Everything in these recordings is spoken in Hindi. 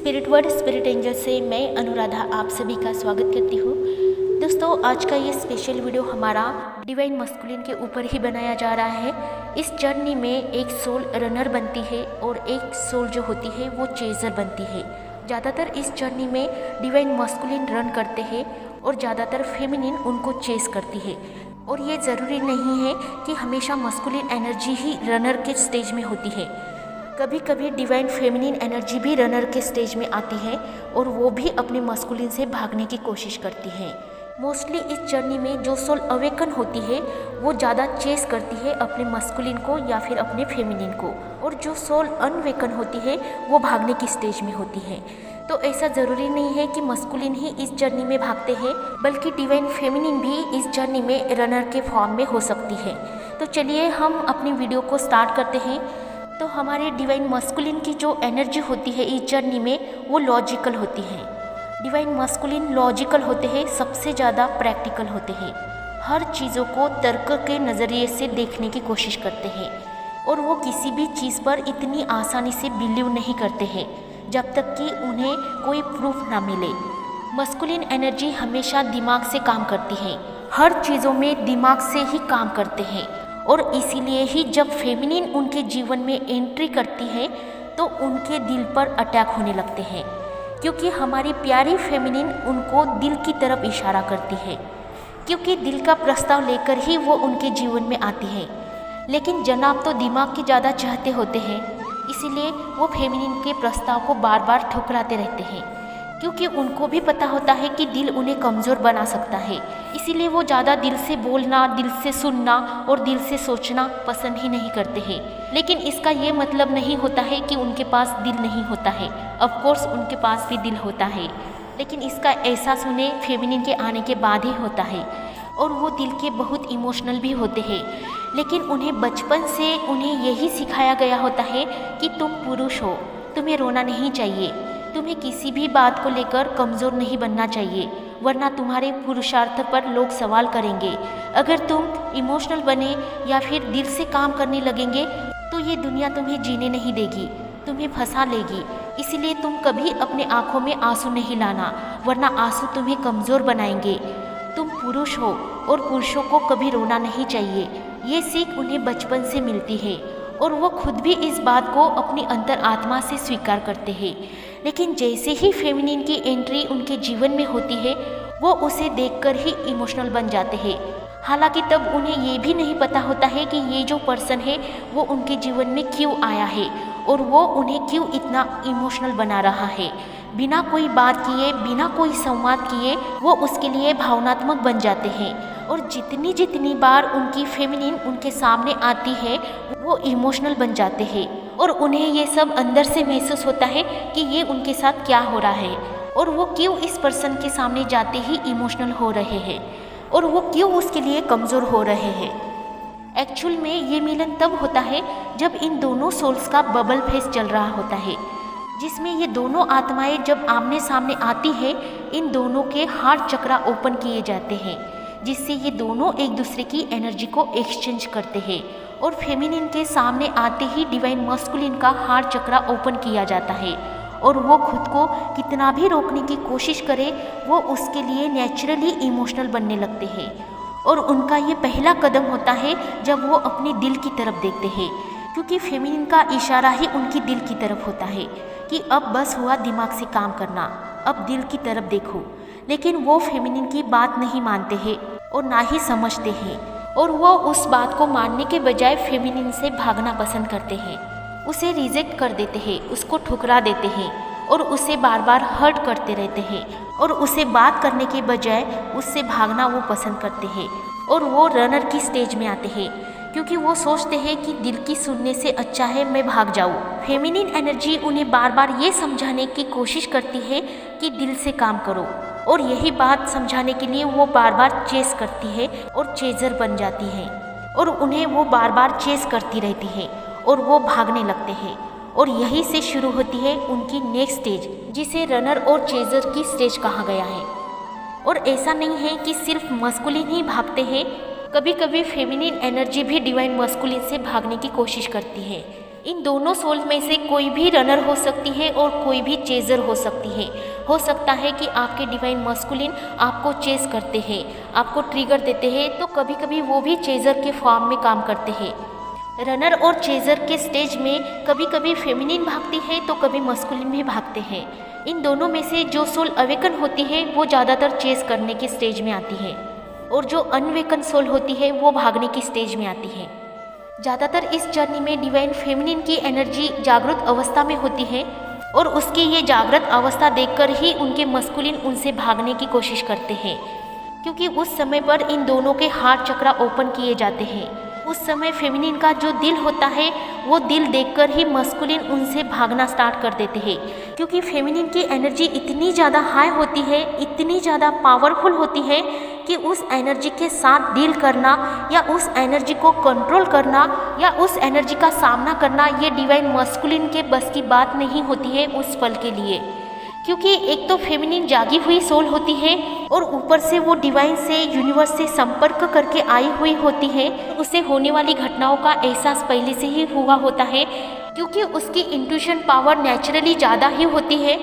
स्पिरिट वर्ड स्पिरिट एंजल से मैं अनुराधा आप सभी का स्वागत करती हूँ। दोस्तों, आज का ये स्पेशल वीडियो हमारा डिवाइन मस्कुलिन के ऊपर ही बनाया जा रहा है। इस जर्नी में एक सोल रनर बनती है और एक सोल जो होती है वो चेजर बनती है। ज़्यादातर इस जर्नी में डिवाइन मस्कुलिन रन करते हैं और ज़्यादातर फेमिनिन उनको चेस करती है। और ये ज़रूरी नहीं है कि हमेशा मस्कुलिन एनर्जी ही रनर के स्टेज में होती है। कभी कभी डिवाइन फेमिनिन एनर्जी भी रनर के स्टेज में आती है और वो भी अपने मस्कुलिन से भागने की कोशिश करती है। मोस्टली इस जर्नी में जो सोल अवेकन होती है वो ज़्यादा चेस करती है अपने मस्कुलिन को या फिर अपने फेमिनिन को, और जो सोल अनवेकन होती है वो भागने की स्टेज में होती है। तो ऐसा ज़रूरी नहीं है कि मस्कुलिन ही इस जर्नी में भागते हैं, बल्कि डिवाइन फेमिनिन भी इस जर्नी में रनर के फॉर्म में हो सकती है। तो चलिए हम अपनी वीडियो को स्टार्ट करते हैं। तो हमारे डिवाइन मस्कुलिन की जो एनर्जी होती है इस जर्नी में वो लॉजिकल होती है। डिवाइन मस्कुलिन लॉजिकल होते हैं, सबसे ज़्यादा प्रैक्टिकल होते हैं, हर चीज़ों को तर्क के नज़रिए से देखने की कोशिश करते हैं और वो किसी भी चीज़ पर इतनी आसानी से बिलीव नहीं करते हैं जब तक कि उन्हें कोई प्रूफ ना मिले। मस्कुलिन एनर्जी हमेशा दिमाग से काम करती है, हर चीज़ों में दिमाग से ही काम करते हैं, और इसीलिए ही जब फेमिनिन उनके जीवन में एंट्री करती है तो उनके दिल पर अटैक होने लगते हैं, क्योंकि हमारी प्यारी फेमिनिन उनको दिल की तरफ इशारा करती है, क्योंकि दिल का प्रस्ताव लेकर ही वो उनके जीवन में आती है। लेकिन जनाब तो दिमाग की ज़्यादा चाहते होते हैं, इसीलिए वो फेमिनिन के प्रस्ताव को बार बार ठुकराते रहते हैं, क्योंकि उनको भी पता होता है कि दिल उन्हें कमज़ोर बना सकता है। इसीलिए वो ज़्यादा दिल से बोलना, दिल से सुनना और दिल से सोचना पसंद ही नहीं करते हैं। लेकिन इसका ये मतलब नहीं होता है कि उनके पास दिल नहीं होता है। ऑफ कोर्स उनके पास भी दिल होता है, लेकिन इसका एहसास उन्हें फेमिनिन के आने के बाद ही होता है। और वो दिल के बहुत इमोशनल भी होते हैं, लेकिन उन्हें बचपन से उन्हें यही सिखाया गया होता है कि तुम पुरुष हो, तुम्हें रोना नहीं चाहिए, तुम्हें किसी भी बात को लेकर कमज़ोर नहीं बनना चाहिए, वरना तुम्हारे पुरुषार्थ पर लोग सवाल करेंगे। अगर तुम इमोशनल बने या फिर दिल से काम करने लगेंगे तो ये दुनिया तुम्हें जीने नहीं देगी, तुम्हें फंसा लेगी। इसीलिए तुम कभी अपने आँखों में आंसू नहीं लाना, वरना आंसू तुम्हें कमज़ोर बनाएंगे। तुम पुरुष हो और पुरुषों को कभी रोना नहीं चाहिए। ये सीख उन्हें बचपन से मिलती है और वो खुद भी इस बात को अपनी अंतर आत्मा से स्वीकार करते हैं। लेकिन जैसे ही फेमिनिन की एंट्री उनके जीवन में होती है वो उसे देखकर ही इमोशनल बन जाते हैं। हालांकि तब उन्हें ये भी नहीं पता होता है कि ये जो पर्सन है वो उनके जीवन में क्यों आया है और वो उन्हें क्यों इतना इमोशनल बना रहा है। बिना कोई बात किए, बिना कोई संवाद किए वो उसके लिए भावनात्मक बन जाते हैं, और जितनी जितनी बार उनकी फेमिनिन उनके सामने आती है वो इमोशनल बन जाते हैं और उन्हें ये सब अंदर से महसूस होता है कि ये उनके साथ क्या हो रहा है और वो क्यों इस पर्सन के सामने जाते ही इमोशनल हो रहे हैं और वो क्यों उसके लिए कमज़ोर हो रहे हैं। एक्चुअल में ये मिलन तब होता है जब इन दोनों सोल्स का बबल फेस चल रहा होता है, जिसमें ये दोनों आत्माएं जब आमने सामने आती है इन दोनों के हार्ट चक्रा ओपन किए जाते हैं, जिससे ये दोनों एक दूसरे की एनर्जी को एक्सचेंज करते हैं। और फेमिनिन के सामने आते ही डिवाइन मस्कुलिन का हार्ट चक्रा ओपन किया जाता है और वो खुद को कितना भी रोकने की कोशिश करे वो उसके लिए नेचुरली इमोशनल बनने लगते हैं। और उनका ये पहला कदम होता है जब वो अपने दिल की तरफ देखते हैं, क्योंकि फेमिनिन का इशारा ही उनकी दिल की तरफ होता है कि अब बस हुआ दिमाग से काम करना, अब दिल की तरफ देखो। लेकिन वो फेमिनिन की बात नहीं मानते हैं और ना ही समझते हैं, और वो उस बात को मानने के बजाय फेमिनिन से भागना पसंद करते हैं, उसे रिजेक्ट कर देते हैं, उसको ठुकरा देते हैं और उसे बार बार हर्ट करते रहते हैं, और उसे बात करने के बजाय उससे भागना वो पसंद करते हैं और वो रनर की स्टेज में आते हैं, क्योंकि वो सोचते हैं कि दिल की सुनने से अच्छा है मैं भाग जाऊँ। फेमिनिन एनर्जी उन्हें बार बार ये समझाने की कोशिश करती है कि दिल से काम करो, और यही बात समझाने के लिए वो बार बार चेस करती है और चेजर बन जाती है, और उन्हें वो बार बार चेस करती रहती है और वो भागने लगते हैं। और यही से शुरू होती है उनकी नेक्स्ट स्टेज, जिसे रनर और चेजर की स्टेज कहा गया है। और ऐसा नहीं है कि सिर्फ मस्कुलिन ही भागते हैं, कभी कभी फेमिनिन एनर्जी भी डिवाइन मस्कुलिन से भागने की कोशिश करती है। इन दोनों सोल में से कोई भी रनर हो सकती है और कोई भी चेजर हो सकती है। हो सकता है कि आपके डिवाइन मस्कुलिन आपको चेस करते हैं, आपको ट्रिगर देते हैं, तो कभी कभी वो भी चेजर के फॉर्म में काम करते हैं। रनर और चेजर के स्टेज में कभी कभी फेमिनिन भागती है तो कभी मस्कुलिन भी भागते हैं। इन दोनों में से जो सोल अवेकन होती है वो ज़्यादातर चेस करने के स्टेज में आती है और जो अनवेकन सोल होती है वो भागने की स्टेज में आती है। ज़्यादातर इस जर्नी में डिवाइन फेमिनिन की एनर्जी जागृत अवस्था में होती है और उसकी ये जागृत अवस्था देखकर ही उनके मस्कुलिन उनसे भागने की कोशिश करते हैं, क्योंकि उस समय पर इन दोनों के हार्ट चक्रा ओपन किए जाते हैं। उस समय फेमिनिन का जो दिल होता है वो दिल देखकर ही मस्कुलिन उनसे भागना स्टार्ट कर देते हैं, क्योंकि फेमिनिन की एनर्जी इतनी ज़्यादा हाई होती है, इतनी ज़्यादा पावरफुल होती है कि उस एनर्जी के साथ डील करना या उस एनर्जी को कंट्रोल करना या उस एनर्जी का सामना करना ये डिवाइन मस्कुलिन के बस की बात नहीं होती है उस पल के लिए। क्योंकि एक तो फेमिनिन जागी हुई सोल होती है और ऊपर से वो डिवाइन से, यूनिवर्स से संपर्क करके आई हुई होती है। उसे होने वाली घटनाओं का एहसास पहले से ही हुआ होता है, क्योंकि उसकी इंट्यूशन पावर नेचुरली ज़्यादा ही होती है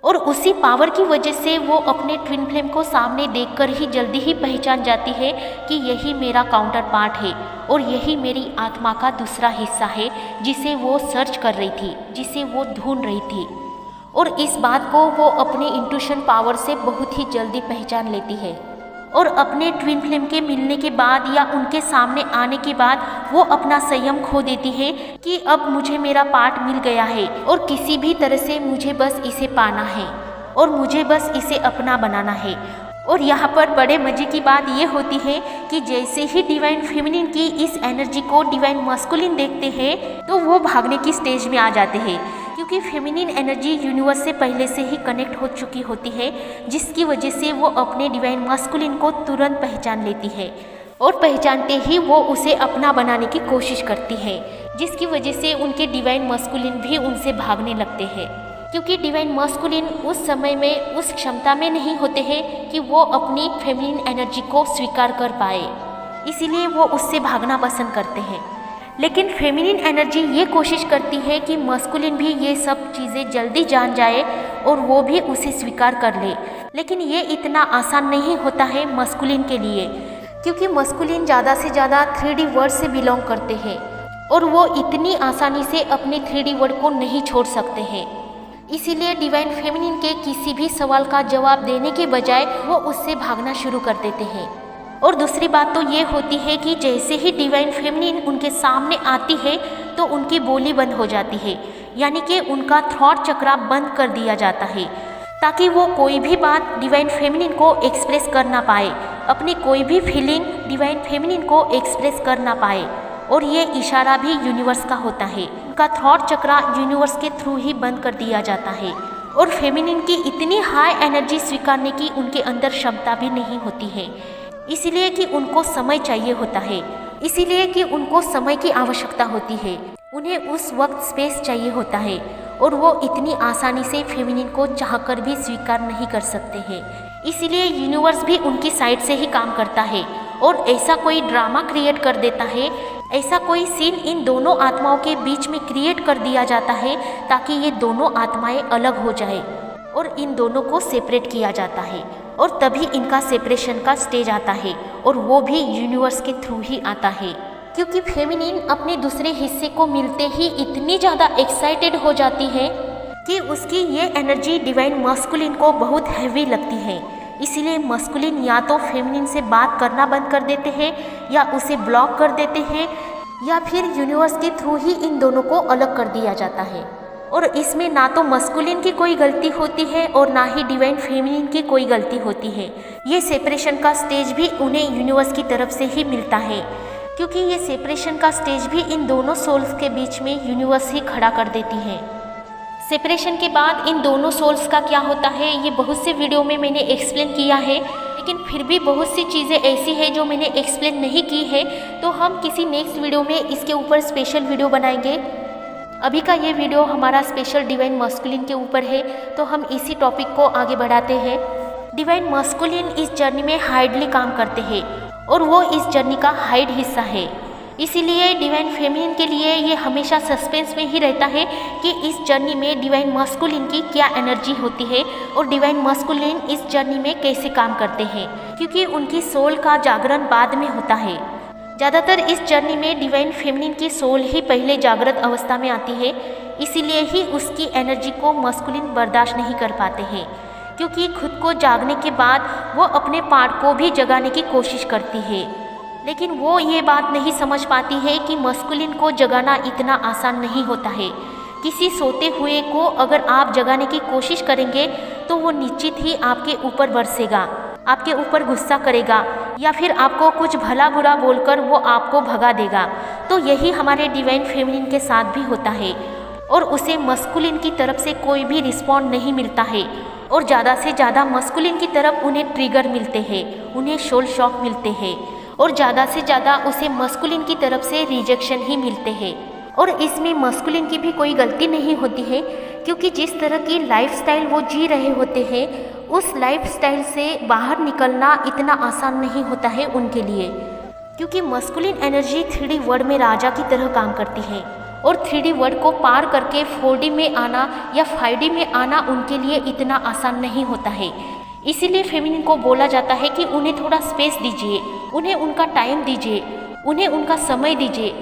और उसी पावर की वजह से वो अपने ट्विन फ्लेम को सामने देखकर ही जल्दी ही पहचान जाती है कि यही मेरा काउंटर पार्ट है और यही मेरी आत्मा का दूसरा हिस्सा है जिसे वो सर्च कर रही थी, जिसे वो ढूंढ रही थी। और इस बात को वो अपने इंट्यूशन पावर से बहुत ही जल्दी पहचान लेती है और अपने ट्विन फ्लेम के मिलने के बाद या उनके सामने आने के बाद वो अपना संयम खो देती है कि अब मुझे मेरा पार्ट मिल गया है और किसी भी तरह से मुझे बस इसे पाना है और मुझे बस इसे अपना बनाना है। और यहाँ पर बड़े मजे की बात ये होती है कि जैसे ही डिवाइन फेमिनिन की इस एनर्जी को डिवाइन मस्कुलिन देखते हैं तो वो भागने की स्टेज में आ जाते हैं, क्योंकि फेमिनिन एनर्जी यूनिवर्स से पहले से ही कनेक्ट हो चुकी होती है, जिसकी वजह से वो अपने डिवाइन मस्कुलिन को तुरंत पहचान लेती है और पहचानते ही वो उसे अपना बनाने की कोशिश करती है, जिसकी वजह से उनके डिवाइन मस्कुलिन भी उनसे भागने लगते हैं। क्योंकि डिवाइन मस्कुलिन उस समय में उस क्षमता में नहीं होते हैं कि वो अपनी फेमिनिन एनर्जी को स्वीकार कर पाए, इसीलिए वो उससे भागना पसंद करते हैं। लेकिन फेमिनिन एनर्जी ये कोशिश करती है कि मस्कुलिन भी ये सब चीज़ें जल्दी जान जाए और वो भी उसे स्वीकार कर ले, लेकिन ये इतना आसान नहीं होता है मस्कुलिन के लिए, क्योंकि मस्कुलिन ज़्यादा से ज़्यादा 3D वर्ड से बिलोंग करते हैं और वो इतनी आसानी से अपने 3D वर्ड को नहीं छोड़ सकते हैं। इसीलिए डिवाइन फेमिनिन के किसी भी सवाल का जवाब देने के बजाय वो उससे भागना शुरू कर देते हैं। और दूसरी बात तो ये होती है कि जैसे ही डिवाइन फेमिनिन उनके सामने आती है तो उनकी बोली बंद हो जाती है, यानी कि उनका थॉट चक्रा बंद कर दिया जाता है, ताकि वो कोई भी बात डिवाइन फेमिनिन को एक्सप्रेस कर ना पाए, अपनी कोई भी फीलिंग डिवाइन फेमिनिन को एक्सप्रेस कर ना पाए। और ये इशारा भी यूनिवर्स का होता है, उनका थॉट चक्रा यूनिवर्स के थ्रू ही बंद कर दिया जाता है। और फेमिनिन की इतनी हाई एनर्जी स्वीकारने की उनके अंदर क्षमता भी नहीं होती है, इसीलिए कि उनको समय चाहिए होता है, इसीलिए कि उनको समय की आवश्यकता होती है, उन्हें उस वक्त स्पेस चाहिए होता है और वो इतनी आसानी से फेमिनिन को चाहकर भी स्वीकार नहीं कर सकते हैं। इसीलिए यूनिवर्स भी उनकी साइड से ही काम करता है और ऐसा कोई ड्रामा क्रिएट कर देता है, ऐसा कोई सीन इन दोनों आत्माओं के बीच में क्रिएट कर दिया जाता है ताकि ये दोनों आत्माएं अलग हो जाए और इन दोनों को सेपरेट किया जाता है। और तभी इनका सेपरेशन का स्टेज आता है और वो भी यूनिवर्स के थ्रू ही आता है, क्योंकि फेमिनिन अपने दूसरे हिस्से को मिलते ही इतनी ज़्यादा एक्साइटेड हो जाती है कि उसकी ये एनर्जी डिवाइन मस्कुलिन को बहुत हैवी लगती है। इसीलिए मस्कुलिन या तो फेमिनिन से बात करना बंद कर देते हैं या उसे ब्लॉक कर देते हैं, या फिर यूनिवर्स के थ्रू ही इन दोनों को अलग कर दिया जाता है। और इसमें ना तो मस्कुलिन की कोई गलती होती है और ना ही डिवाइन फेमिनिन की कोई गलती होती है। ये सेपरेशन का स्टेज भी उन्हें यूनिवर्स की तरफ से ही मिलता है, क्योंकि ये सेपरेशन का स्टेज भी इन दोनों सोल्स के बीच में यूनिवर्स ही खड़ा कर देती है। सेपरेशन के बाद इन दोनों सोल्स का क्या होता है ये बहुत से वीडियो में मैंने एक्सप्लेन किया है, लेकिन फिर भी बहुत सी चीज़ें ऐसी हैं जो मैंने एक्सप्लेन नहीं की है, तो हम किसी नेक्स्ट वीडियो में इसके ऊपर स्पेशल वीडियो बनाएंगे। अभी का ये वीडियो हमारा स्पेशल डिवाइन मस्कुलिन के ऊपर है, तो हम इसी टॉपिक को आगे बढ़ाते हैं। डिवाइन मस्कुलिन इस जर्नी में हाइडली काम करते हैं और वो इस जर्नी का हाइड हिस्सा है। इसीलिए डिवाइन फेमिनिन के लिए ये हमेशा सस्पेंस में ही रहता है कि इस जर्नी में डिवाइन मस्कुलिन की क्या एनर्जी होती है और डिवाइन मस्कुलिन इस जर्नी में कैसे काम करते हैं, क्योंकि उनकी सोल का जागरण बाद में होता है। ज़्यादातर इस जर्नी में डिवाइन फेमिनिन की सोल ही पहले जागृत अवस्था में आती है, इसीलिए ही उसकी एनर्जी को मस्कुलिन बर्दाश्त नहीं कर पाते हैं, क्योंकि खुद को जागने के बाद वो अपने पार्ट को भी जगाने की कोशिश करती है, लेकिन वो ये बात नहीं समझ पाती है कि मस्कुलिन को जगाना इतना आसान नहीं होता है। किसी सोते हुए को अगर आप जगाने की कोशिश करेंगे तो वो निश्चित ही आपके ऊपर बरसेगा, आपके ऊपर गुस्सा करेगा या फिर आपको कुछ भला बुरा बोलकर वो आपको भगा देगा। तो यही हमारे डिवाइन फेमिनिन के साथ भी होता है और उसे मस्कुलिन की तरफ से कोई भी रिस्पॉन्ड नहीं मिलता है और ज़्यादा से ज़्यादा मस्कुलिन की तरफ उन्हें ट्रिगर मिलते हैं, उन्हें सोल शॉक मिलते हैं और ज़्यादा से ज़्यादा उसे मस्कुलिन की तरफ से रिजेक्शन ही मिलते हैं। और इसमें मस्कुलिन की भी कोई गलती नहीं होती है, क्योंकि जिस तरह की लाइफस्टाइल वो जी रहे होते हैं उस लाइफस्टाइल से बाहर निकलना इतना आसान नहीं होता है उनके लिए, क्योंकि मस्कुलिन एनर्जी 3D वर्ल्ड में राजा की तरह काम करती है और 3D वर्ल्ड को पार करके 4D में आना या 5D में आना उनके लिए इतना आसान नहीं होता है। इसीलिए फेमिनिन को बोला जाता है कि उन्हें थोड़ा स्पेस दीजिए, उन्हें उनका टाइम दीजिए, उन्हें उनका समय दीजिए,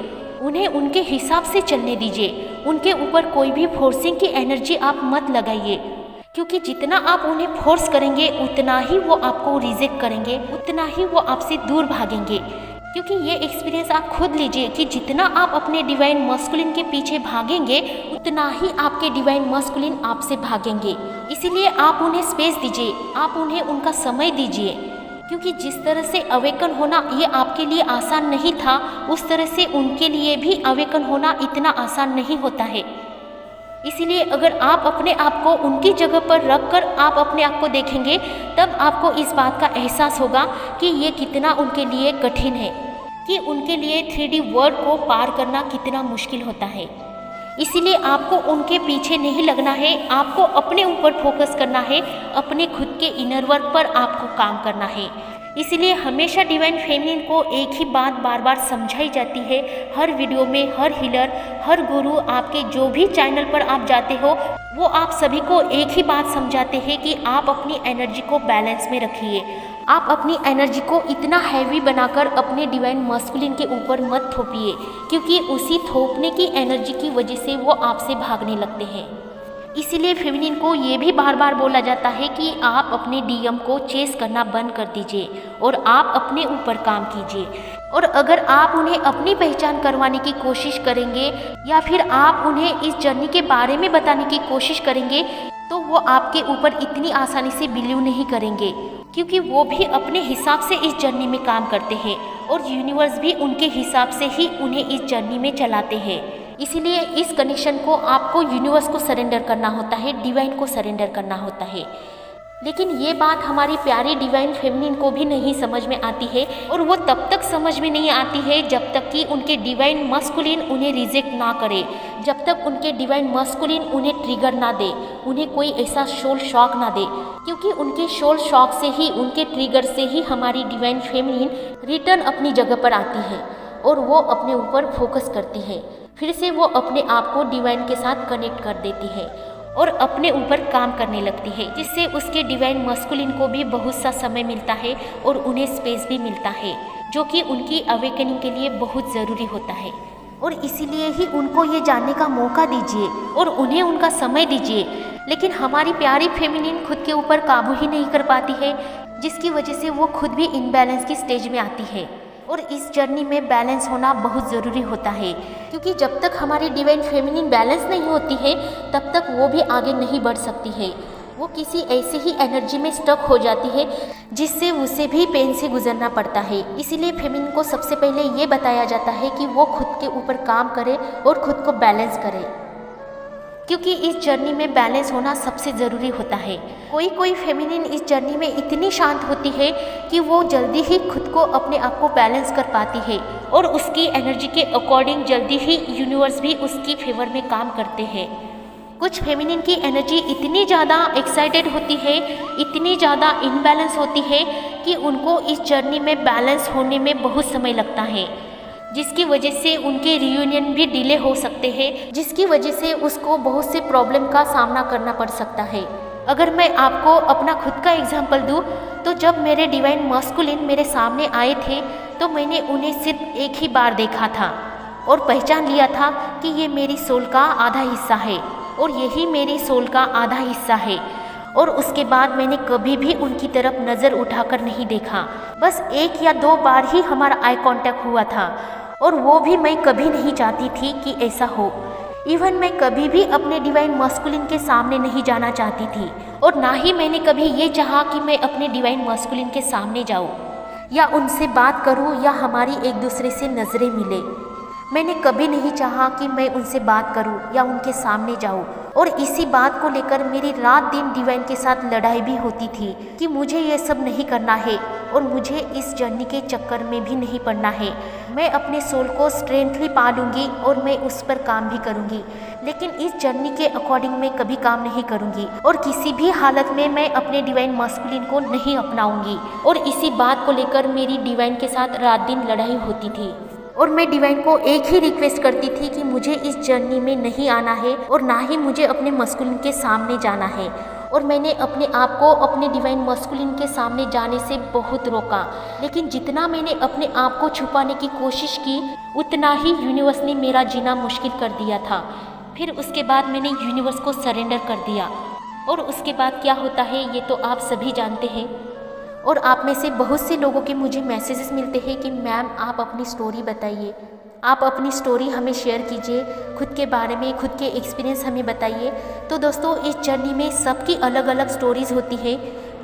उन्हें उनके हिसाब से चलने दीजिए। उनके ऊपर कोई भी फोर्सिंग की एनर्जी आप मत लगाइए, क्योंकि जितना आप उन्हें फोर्स करेंगे उतना ही वो आपको रिजेक्ट करेंगे, उतना ही वो आपसे दूर भागेंगे। क्योंकि ये एक्सपीरियंस आप खुद लीजिए कि जितना आप अपने डिवाइन मस्कुलिन के पीछे भागेंगे उतना ही आपके डिवाइन मस्कुलिन आपसे भागेंगे। इसीलिए आप उन्हें स्पेस दीजिए, आप उन्हें उनका समय दीजिए, क्योंकि जिस तरह से अवेकन होना ये आपके लिए आसान नहीं था, उस तरह से उनके लिए भी अवेकन होना इतना आसान नहीं होता है। इसीलिए अगर आप अपने आप को उनकी जगह पर रख कर आप अपने आप को देखेंगे, तब आपको इस बात का एहसास होगा कि ये कितना उनके लिए कठिन है, कि उनके लिए 3D वर्ल्ड को पार करना कितना मुश्किल होता है। इसीलिए आपको उनके पीछे नहीं लगना है, आपको अपने ऊपर फोकस करना है, अपने खुद के इनर वर्क पर आपको काम करना है। इसीलिए हमेशा डिवाइन फेमिनिन को एक ही बात बार बार समझाई जाती है, हर वीडियो में, हर हीलर, हर गुरु, आपके जो भी चैनल पर आप जाते हो वो आप सभी को एक ही बात समझाते हैं कि आप अपनी एनर्जी को बैलेंस में रखिए। आप अपनी एनर्जी को इतना हैवी बनाकर अपने डिवाइन मस्कुलिन के ऊपर मत थोपिए, क्योंकि उसी थोपने की एनर्जी की वजह से वो आपसे भागने लगते हैं। इसीलिए फेमिनिन को ये भी बार बार बोला जाता है कि आप अपने डीएम को चेस करना बंद कर दीजिए और आप अपने ऊपर काम कीजिए। और अगर आप उन्हें अपनी पहचान करवाने की कोशिश करेंगे या फिर आप उन्हें इस जर्नी के बारे में बताने की कोशिश करेंगे तो वो आपके ऊपर इतनी आसानी से बिलीव नहीं करेंगे, क्योंकि वो भी अपने हिसाब से इस जर्नी में काम करते हैं और यूनिवर्स भी उनके हिसाब से ही उन्हें इस जर्नी में चलाते हैं। इसीलिए इस कनेक्शन को आपको यूनिवर्स को सरेंडर करना होता है, डिवाइन को सरेंडर करना होता है। लेकिन ये बात हमारी प्यारी डिवाइन फेमिनिन को भी नहीं समझ में आती है, और वो तब तक समझ में नहीं आती है जब तक कि उनके डिवाइन मस्कुलिन उन्हें रिजेक्ट ना करे, जब तक उनके डिवाइन मस्कुलिन उन्हें ट्रिगर ना दे, उन्हें कोई ऐसा सोल शॉक ना दे, क्योंकि उनके सोल शॉक से ही, उनके ट्रिगर से ही हमारी डिवाइन फेमिनिन रिटर्न अपनी जगह पर आती है और वो अपने ऊपर फोकस करती है। फिर से वो अपने आप को डिवाइन के साथ कनेक्ट कर देती है और अपने ऊपर काम करने लगती है, जिससे उसके डिवाइन मस्कुलिन को भी बहुत सा समय मिलता है और उन्हें स्पेस भी मिलता है, जो कि उनकी अवेकनिंग के लिए बहुत ज़रूरी होता है। और इसीलिए ही उनको ये जानने का मौका दीजिए और उन्हें उनका समय दीजिए। लेकिन हमारी प्यारी फेमिनिन खुद के ऊपर काबू ही नहीं कर पाती है, जिसकी वजह से वो खुद भी इनबैलेंस की स्टेज में आती है। और इस जर्नी में बैलेंस होना बहुत ज़रूरी होता है, क्योंकि जब तक हमारी डिवाइन फेमिनिन बैलेंस नहीं होती है तब तक वो भी आगे नहीं बढ़ सकती है। वो किसी ऐसी ही एनर्जी में स्टक हो जाती है जिससे उसे भी पेन से गुजरना पड़ता है। इसीलिए फेमिनिन को सबसे पहले ये बताया जाता है कि वो खुद के ऊपर काम करे और खुद को बैलेंस करे, क्योंकि इस जर्नी में बैलेंस होना सबसे ज़रूरी होता है। कोई फेमिनिन इस जर्नी में इतनी शांत होती है कि वो जल्दी ही खुद को, अपने आप को बैलेंस कर पाती है और उसकी एनर्जी के अकॉर्डिंग जल्दी ही यूनिवर्स भी उसकी फेवर में काम करते हैं। कुछ फेमिनिन की एनर्जी इतनी ज़्यादा एक्साइटेड होती है, इतनी ज़्यादा इनबैलेंस होती है कि उनको इस जर्नी में बैलेंस होने में बहुत समय लगता है। जिसकी वजह से उनके रियूनियन भी डिले हो सकते हैं, जिसकी वजह से उसको बहुत से प्रॉब्लम का सामना करना पड़ सकता है। अगर मैं आपको अपना खुद का एग्जाम्पल दूँ तो जब मेरे डिवाइन मस्कुलिन मेरे सामने आए थे तो मैंने उन्हें सिर्फ एक ही बार देखा था और पहचान लिया था कि ये मेरी सोल का आधा हिस्सा है और यही मेरी सोल का आधा हिस्सा है। और उसके बाद मैंने कभी भी उनकी तरफ नज़र उठाकर नहीं देखा। बस 1 या 2 बार ही हमारा आई कांटेक्ट हुआ था और वो भी मैं कभी नहीं चाहती थी कि ऐसा हो। इवन मैं कभी भी अपने डिवाइन मस्कुलिन के सामने नहीं जाना चाहती थी और ना ही मैंने कभी ये चाहा कि मैं अपने डिवाइन मस्कुलिन के सामने जाऊँ या उनसे बात करूँ या हमारी एक दूसरे से नज़रें मिले। मैंने कभी नहीं चाहा कि मैं उनसे बात करूं या उनके सामने जाऊं और इसी बात को लेकर मेरी रात दिन डिवाइन के साथ लड़ाई भी होती थी कि मुझे ये सब नहीं करना है और मुझे इस जर्नी के चक्कर में भी नहीं पड़ना है। मैं अपने सोल को स्ट्रेंथली पालूंगी और मैं उस पर काम भी करूंगी, लेकिन इस जर्नी के अकॉर्डिंग मैं कभी काम नहीं करूंगी और किसी भी हालत में मैं अपने डिवाइन मस्कुलिन को नहीं अपनाऊंगी। और इसी बात को लेकर मेरी डिवाइन के साथ रात दिन लड़ाई होती थी और मैं डिवाइन को एक ही रिक्वेस्ट करती थी कि मुझे इस जर्नी में नहीं आना है और ना ही मुझे अपने मस्कुलिन के सामने जाना है। और मैंने अपने आप को अपने डिवाइन मस्कुलिन के सामने जाने से बहुत रोका, लेकिन जितना मैंने अपने आप को छुपाने की कोशिश की उतना ही यूनिवर्स ने मेरा जीना मुश्किल कर दिया था। फिर उसके बाद मैंने यूनिवर्स को सरेंडर कर दिया और उसके बाद क्या होता है ये तो आप सभी जानते हैं। और आप में से बहुत से लोगों के मुझे मैसेजेस मिलते हैं कि मैम आप अपनी स्टोरी बताइए, आप अपनी स्टोरी हमें शेयर कीजिए, खुद के बारे में खुद के एक्सपीरियंस हमें बताइए। तो दोस्तों इस जर्नी में सबकी अलग अलग स्टोरीज़ होती है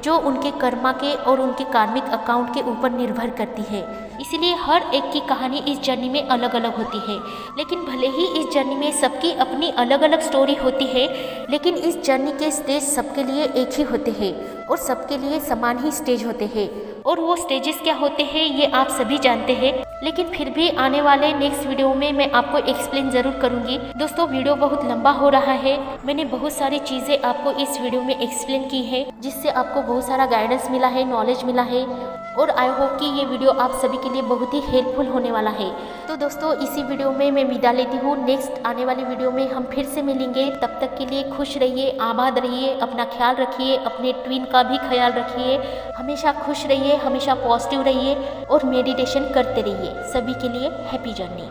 जो उनके कर्मा के और उनके कार्मिक अकाउंट के ऊपर निर्भर करती है। इसलिए हर एक की कहानी इस जर्नी में अलग अलग होती है। लेकिन भले ही इस जर्नी में सबकी अपनी अलग अलग स्टोरी होती है, लेकिन इस जर्नी के स्टेज सबके लिए एक ही होते हैं और सबके लिए समान ही स्टेज होते हैं। और वो स्टेजेस क्या होते हैं ये आप सभी जानते हैं, लेकिन फिर भी आने वाले नेक्स्ट वीडियो में मैं आपको एक्सप्लेन ज़रूर करूंगी। दोस्तों वीडियो बहुत लंबा हो रहा है, मैंने बहुत सारी चीज़ें आपको इस वीडियो में एक्सप्लेन की है जिससे आपको बहुत सारा गाइडेंस मिला है, नॉलेज मिला है और आई होप कि ये वीडियो आप सभी के लिए बहुत ही हेल्पफुल होने वाला है। तो दोस्तों इसी वीडियो में मैं विदा लेती हूँ। नेक्स्ट आने वाली वीडियो में हम फिर से मिलेंगे। तब तक के लिए खुश रहिए, आबाद रहिए, अपना ख्याल रखिए, अपने ट्विन का भी ख्याल रखिए, हमेशा खुश रहिए, हमेशा पॉजिटिव रहिए और मेडिटेशन करते रहिए। सभी के लिए हैप्पी जर्नी।